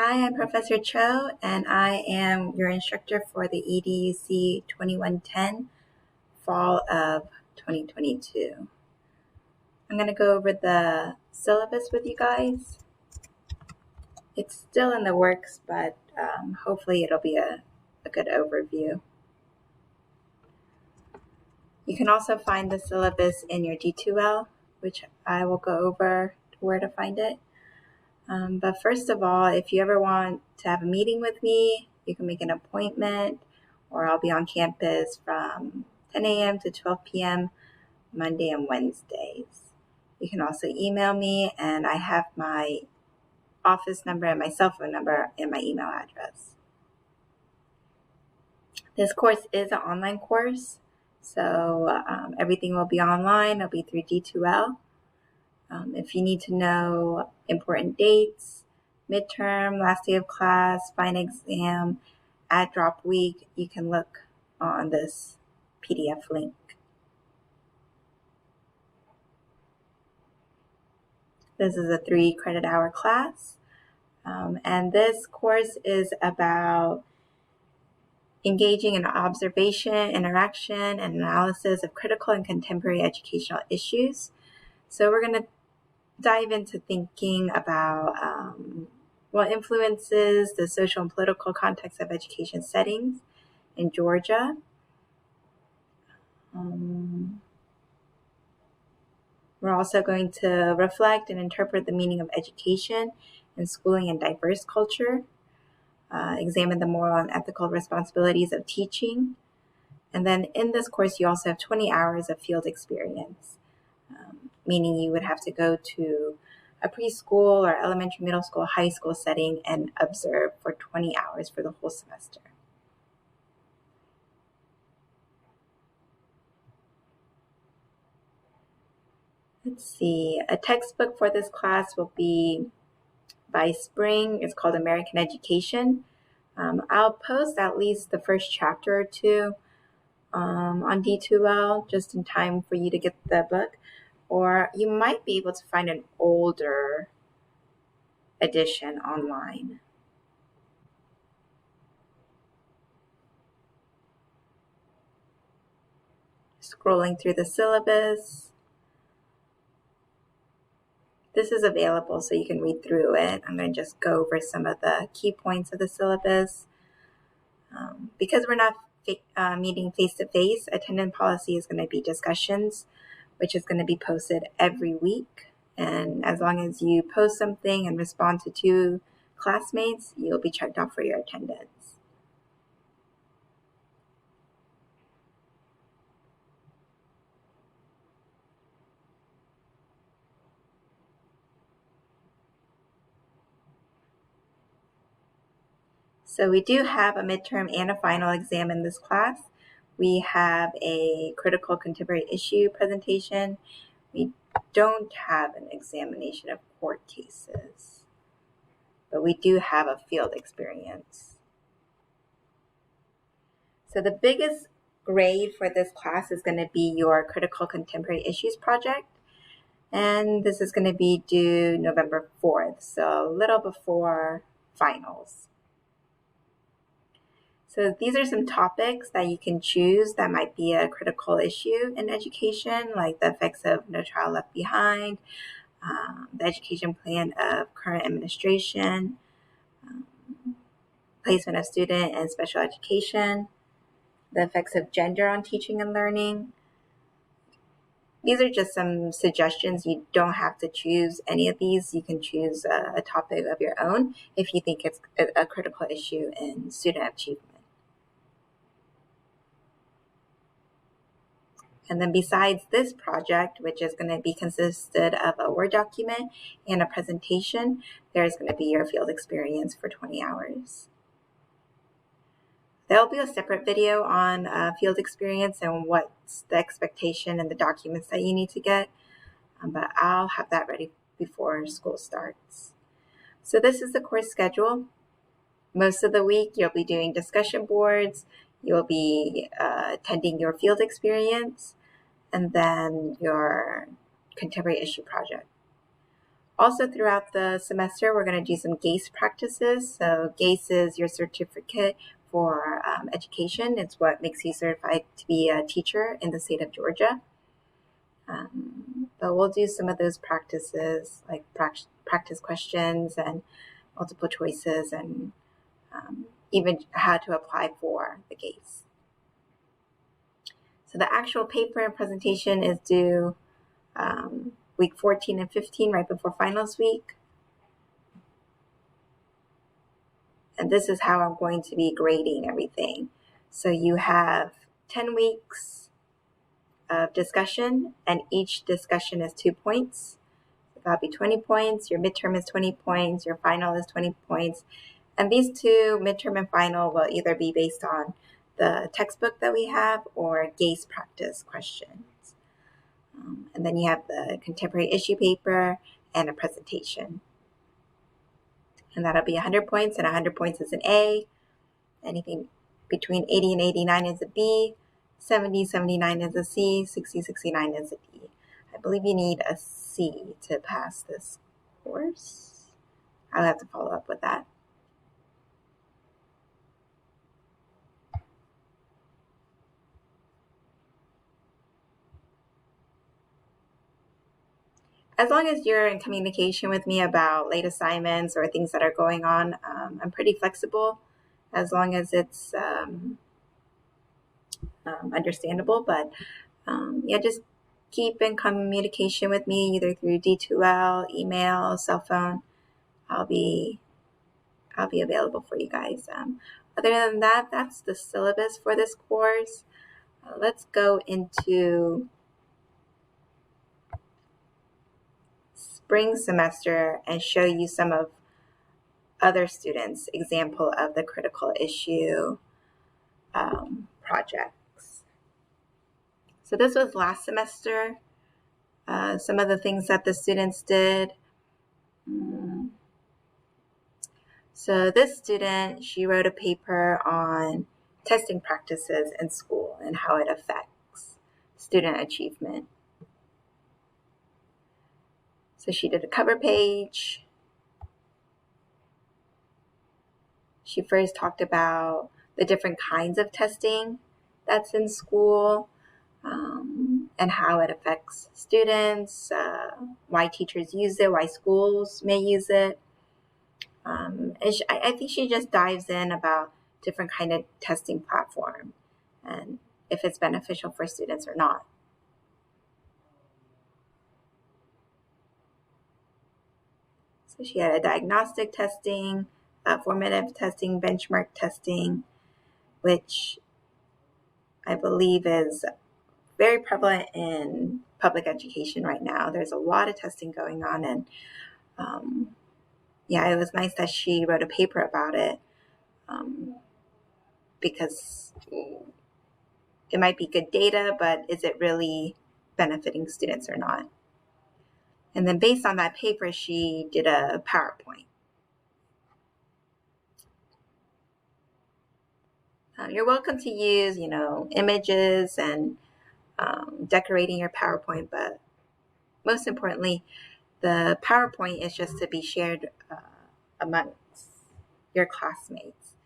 Hi, I'm Professor Cho, and I am your instructor for the EDUC 2110 Fall of 2022. I'm going to go over the syllabus with you guys. It's still in the works, but hopefully it'll be a good overview. You can also find the syllabus in your D2L, which I will go over where to find it. But first of all, if you ever want to have a meeting with me, you can make an appointment, or I'll be on campus from 10 a.m. to 12 p.m. Monday and Wednesdays. You can also email me, and I have my office number and my cell phone number and my email address. This course is an online course, so everything will be online. It'll be through D2L. If you need to know important dates, midterm, last day of class, final exam, add drop week, you can look on this PDF link. This is a 3 credit hour class, and this course is about engaging in observation, interaction, and analysis of critical and contemporary educational issues. So we're going to dive into thinking about what influences the social and political context of education settings in Georgia. We're also going to reflect and interpret the meaning of education and schooling in diverse culture, examine the moral and ethical responsibilities of teaching. And then in this course, you also have 20 hours of field experience. Meaning you would have to go to a preschool or elementary, middle school, high school setting and observe for 20 hours for the whole semester. Let's see, a textbook for this class will be by spring. It's called American Education. I'll post at least the first chapter or two on D2L just in time for you to get the book. Or you might be able to find an older edition online. Scrolling through the syllabus. This is available so you can read through it. I'm going to just go over some of the key points of the syllabus. Because we're not meeting face-to-face, attendance policy is going to be discussions, which is going to be posted every week. And as long as you post something and respond to 2 classmates, you'll be checked off for your attendance. So we do have a midterm and a final exam in this class. We have a critical contemporary issue presentation. We don't have an examination of court cases, but we do have a field experience. So the biggest grade for this class is going to be your critical contemporary issues project. And this is going to be due November 4th, so a little before finals. So these are some topics that you can choose that might be a critical issue in education, like the effects of No Child Left Behind, the education plan of current administration, placement of student in special education, the effects of gender on teaching and learning. These are just some suggestions. You don't have to choose any of these. You can choose a topic of your own if you think it's a critical issue in student achievement. And then besides this project, which is going to be consisted of a Word document and a presentation, there's going to be your field experience for 20 hours. There'll be a separate video on field experience and what's the expectation and the documents that you need to get, but I'll have that ready before school starts. So this is the course schedule. Most of the week, you'll be doing discussion boards, you'll be attending your field experience, and then your contemporary issue project. Also throughout the semester, we're going to do some GACE practices. So GACE is your certificate for education. It's what makes you certified to be a teacher in the state of Georgia. But we'll do some of those practices, like practice questions and multiple choices, and even how to apply for the GACE. So the actual paper and presentation is due week 14 and 15, right before finals week. And this is how I'm going to be grading everything. So you have 10 weeks of discussion, and each discussion is 2 points. So that'll be 20 points. Your midterm is 20 points. Your final is 20 points. And these two, midterm and final, will either be based on the textbook that we have or GACE practice questions. And then you have the contemporary issue paper and a presentation. And that'll be 100 points, and 100 points is an A. Anything between 80 and 89 is a B. 70, 79 is a C. 60, 69 is a D. I believe you need a C to pass this course. I'll have to follow up with that. As long as you're in communication with me about late assignments or things that are going on, I'm pretty flexible as long as it's understandable. But yeah, just keep in communication with me either through D2L, email, cell phone. I'll be available for you guys. Other than that, that's the syllabus for this course. Let's go into spring semester and show you some of other students' example of the critical issue projects. So this was last semester. Some of the things that the students did. So this student, she wrote a paper on testing practices in school and how it affects student achievement. So she did a cover page. She first talked about the different kinds of testing that's in school, and how it affects students, why teachers use it, why schools may use it. I think she just dives in about different kind of testing platform and if it's beneficial for students or not. So she had a diagnostic testing, formative testing, benchmark testing, which I believe is very prevalent in public education right now. There's a lot of testing going on, and yeah, it was nice that she wrote a paper about it, because it might be good data, but is it really benefiting students or not? And then based on that paper, she did a PowerPoint. You're welcome to use, images and decorating your PowerPoint, but most importantly, the PowerPoint is just to be shared amongst your classmates.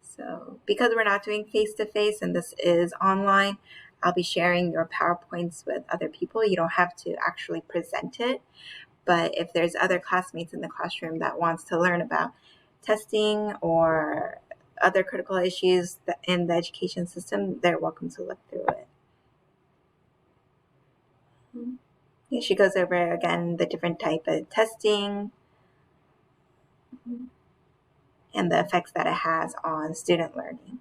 So because we're not doing face-to-face and this is online, I'll be sharing your PowerPoints with other people. You don't have to actually present it, but if there's other classmates in the classroom that wants to learn about testing or other critical issues in the education system, they're welcome to look through it. Yeah, she goes over again the different type of testing and the effects that it has on student learning.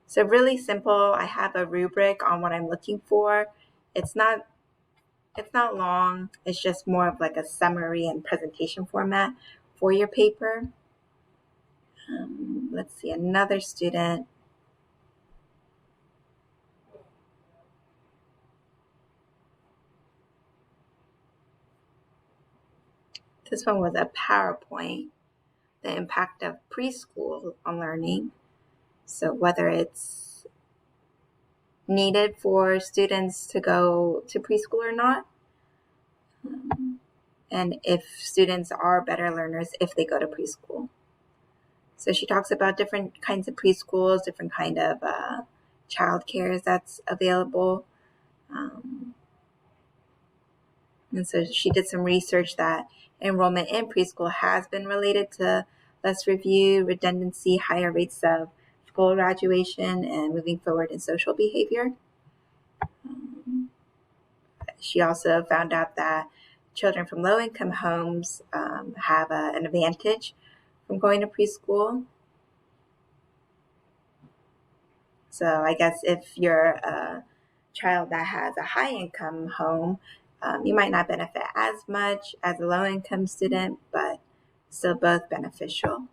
So really simple. I have a rubric on what I'm looking for. It's not long. It's just more of like a summary and presentation format for your paper. Let's see, another student. This one was a PowerPoint, the impact of preschool on learning. So whether it's needed for students to go to preschool or not. and if students are better learners if they go to preschool. So she talks about different kinds of preschools, different kind of childcare that's available. And so she did some research that enrollment in preschool has been related to less review, redundancy, higher rates of school graduation, and moving forward in social behavior. She also found out that children from low-income homes have an advantage from going to preschool. So I guess if you're a child that has a high-income home, you might not benefit as much as a low-income student, but still both beneficial.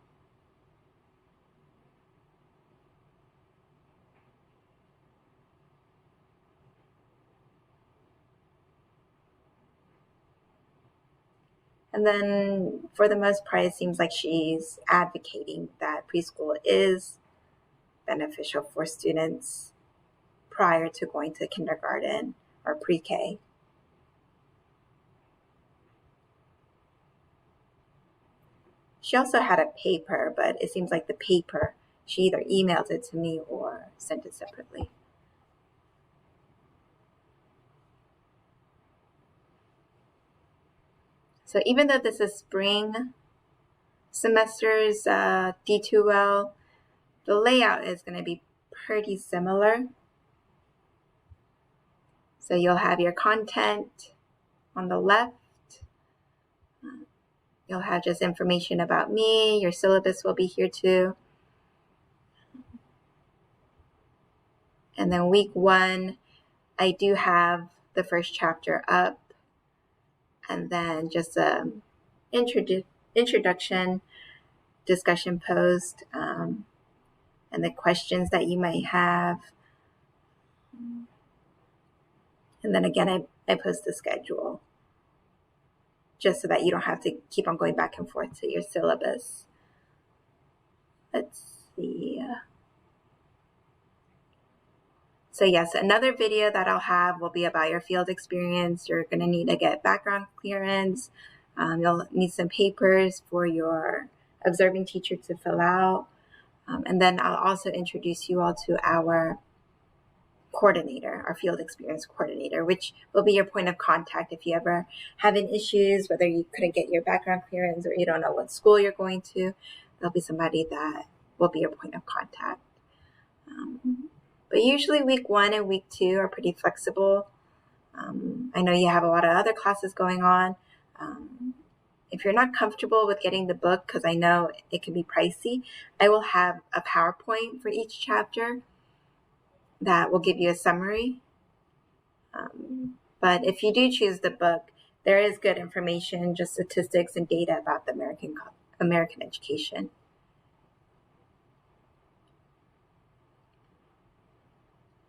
And then for the most part, it seems like she's advocating that preschool is beneficial for students prior to going to kindergarten or pre-K. She also had a paper, but it seems like the paper, she either emailed it to me or sent it separately. So even though this is spring semester's D2L, the layout is going to be pretty similar. So you'll have your content on the left. You'll have just information about me. Your syllabus will be here too. And then week 1, I do have the first chapter up. And then just a introduction discussion post, and the questions that you might have. And then again, I post the schedule just so that you don't have to keep on going back and forth to your syllabus. Let's see. So yes, another video that I'll have will be about your field experience. You're going to need to get background clearance. You'll need some papers for your observing teacher to fill out. And then I'll also introduce you all to our coordinator, our field experience coordinator, which will be your point of contact if you ever have any issues, whether you couldn't get your background clearance or you don't know what school you're going to. There'll be somebody that will be your point of contact. But usually week 1 and week 2 are pretty flexible. I know you have a lot of other classes going on. If you're not comfortable with getting the book, because I know it can be pricey, I will have a PowerPoint for each chapter that will give you a summary. But if you do choose the book, there is good information, just statistics and data about the American education.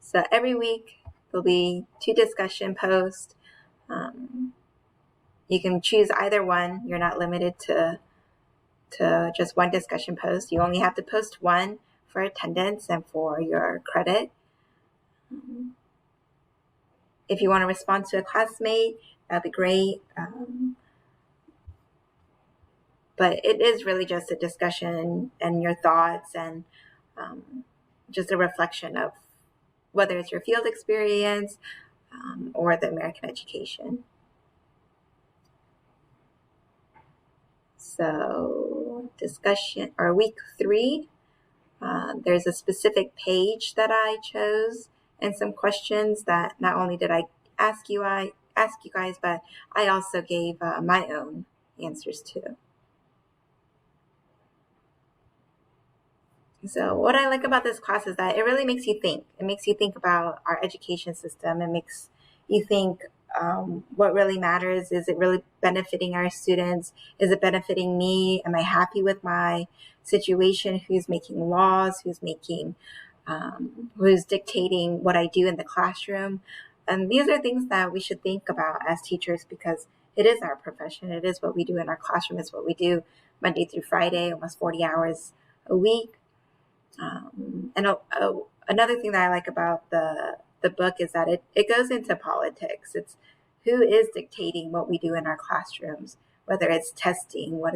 So every week there'll be 2 discussion posts. You can choose either one. You're not limited to just one discussion post. You only have to post one for attendance and for your credit. If you want to respond to a classmate, that'd be great. But it is really just a discussion and your thoughts and just a reflection of whether it's your field experience or the American education. So discussion, or week 3, there's a specific page that I chose and some questions that not only did I ask you guys, but I also gave my own answers to. So what I like about this class is that it really makes you think. It makes you think about our education system. It makes you think what really matters. Is it really benefiting our students? Is it benefiting me? Am I happy with my situation? Who's making laws? Who's dictating what I do in the classroom? And these are things that we should think about as teachers, because it is our profession. It is what we do in our classroom. It's what we do Monday through Friday, almost 40 hours a week. And another thing that I like about the book is that it goes into politics. It's who is dictating what we do in our classrooms, whether it's testing, what